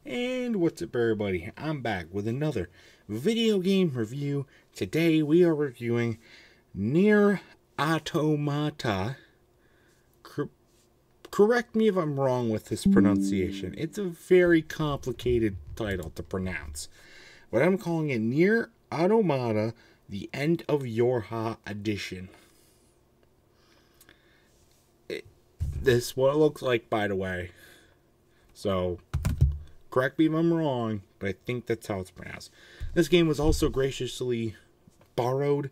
And what's up, everybody? I'm back with another video game review. Today we are reviewing NieR Automata. Correct me if I'm wrong with this pronunciation. It's a very complicated title to pronounce. But I'm calling it NieR Automata, the End of YoRHa Edition. This is what it looks like, by the way. So, correct me if I'm wrong, but I think that's how it's pronounced. This game was also graciously borrowed.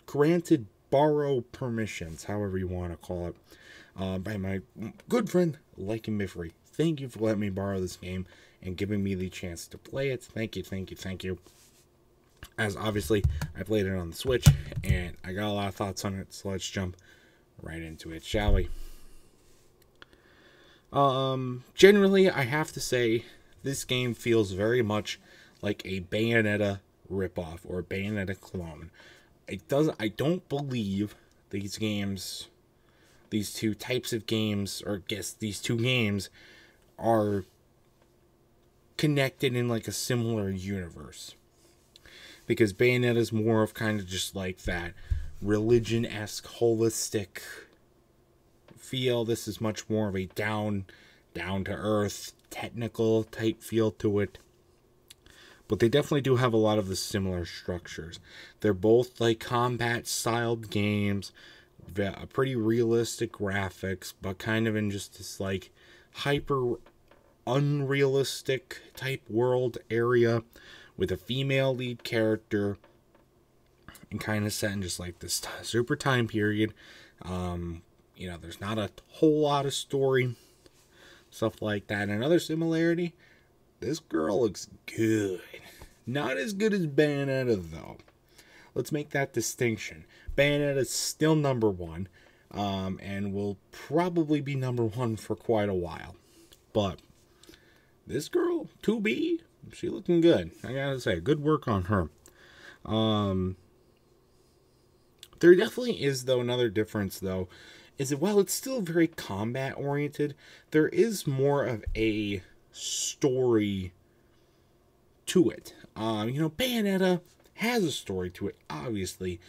Granted borrow permissions, however you want to call it, by my good friend LikunMiffery. Thank you for letting me borrow this game and giving me the chance to play it. Thank you, thank you, thank you. As obviously, I played it on the Switch, and I got a lot of thoughts on it, so let's jump right into it, shall we? Generally, I have to say, this game feels very much like a Bayonetta ripoff or a Bayonetta clone. I don't believe these games, these two types of games, or I guess these two games, are connected in like a similar universe. Because Bayonetta is more of kind of just like that religion-esque, holistic feel. This is much more of a down-to-earth, technical type feel to it. But they definitely do have a lot of the similar structures. They're both like combat-styled games, pretty realistic graphics, but kind of in just this like hyper unrealistic type world area with a female lead character and kind of set in just like this super time period. You know, there's not a whole lot of story, stuff like that. Another similarity, this girl looks good. Not as good as Bayonetta, though. Let's make that distinction. Bayonetta's still number one, and will probably be number one for quite a while. But this girl, 2B, she looking good. I gotta say, good work on her. There definitely is, though, another difference, though, is that while it's still very combat-oriented, there is more of a story to it. You know, Bayonetta has a story to it, obviously,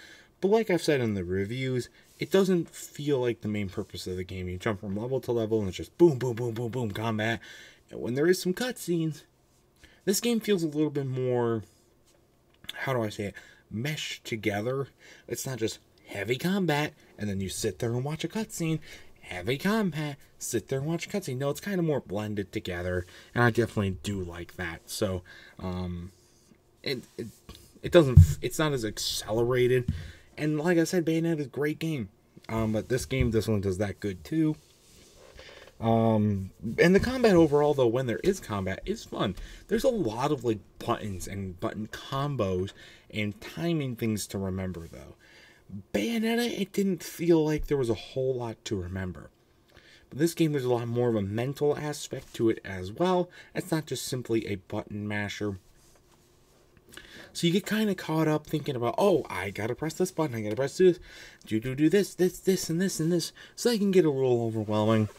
but like I've said in the reviews, it doesn't feel like the main purpose of the game. You jump from level to level, and it's just boom, boom, boom, boom, boom, combat. And when there is some cutscenes, this game feels a little bit more, how do I say it, meshed together. It's not just heavy combat, and then you sit there and watch a cutscene. Heavy combat, sit there and watch a cutscene. No, it's kind of more blended together, and I definitely do like that. So, it's not as accelerated. And like I said, Bayonetta is a great game. But this one does that good too. And the combat overall, though, when there is combat, is fun. There's a lot of like buttons and button combos and timing things to remember, though. Bayonetta, it didn't feel like there was a whole lot to remember. But this game, there's a lot more of a mental aspect to it as well. It's not just simply a button masher. So you get kind of caught up thinking about, oh, I gotta press this button, I gotta press this, do this, and this. So that can get a little overwhelming.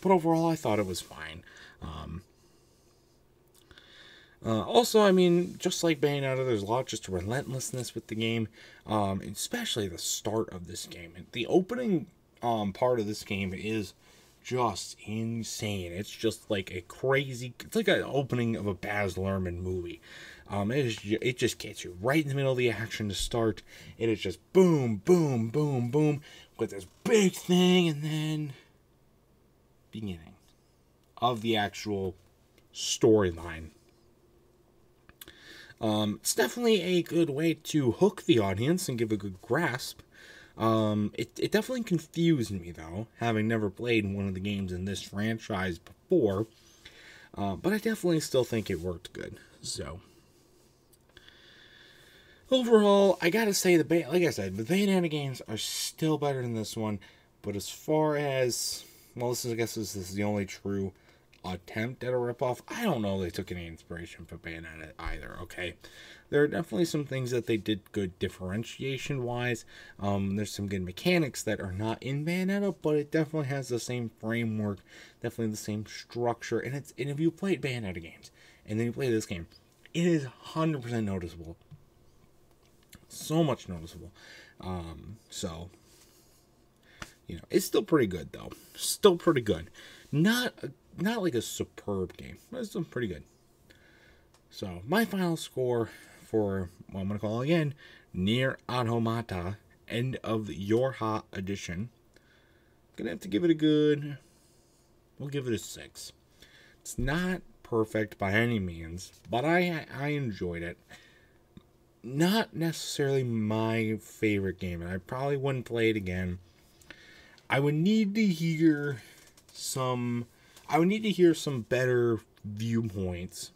But overall, I thought it was fine. Also, I mean, just like Bayonetta, there's a lot of just relentlessness with the game, especially the start of this game. The opening part of this game is just insane. It's just like a crazy, it's like an opening of a Baz Luhrmann movie. It just gets you right in the middle of the action to start. It is just boom, boom, boom, boom, with this big thing, and then beginning of the actual storyline. It's definitely a good way to hook the audience and give a good grasp. It definitely confused me, though, having never played one of the games in this franchise before. But I definitely still think it worked good. So, overall, I gotta say, like I said, the Bayonetta games are still better than this one. But as far as, well, I guess this is the only true attempt at a ripoff. I don't know if they took any inspiration from Bayonetta either, okay? There are definitely some things that they did good differentiation-wise. There's some good mechanics that are not in Bayonetta, but it definitely has the same framework, definitely the same structure. And if you played Bayonetta games, and then you play this game, it is 100% noticeable. So much noticeable. So, you know, it's still pretty good, though. Still pretty good. Not like a superb game, but it's still pretty good. So, my final score for what I'm going to call again, NieR Automata, End of the YoRHa edition. I'm going to have to give it a good, we'll give it a 6. It's not perfect by any means, but I enjoyed it. Not necessarily my favorite game, and I probably wouldn't play it again. I would need to hear some better viewpoints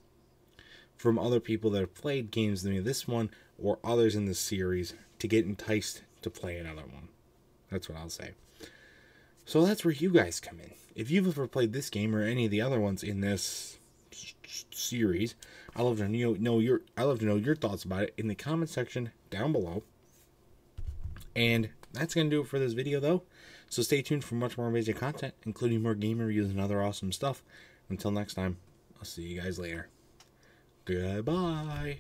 from other people that have played games than me, this one or others in the series, to get enticed to play another one. That's what I'll say. So that's where you guys come in. If you've ever played this game or any of the other ones in this series, I'd love to know your thoughts about it in the comment section down below. And that's going to do it for this video, though. So stay tuned for much more amazing content, including more game reviews and other awesome stuff. Until next time, I'll see you guys later. Goodbye.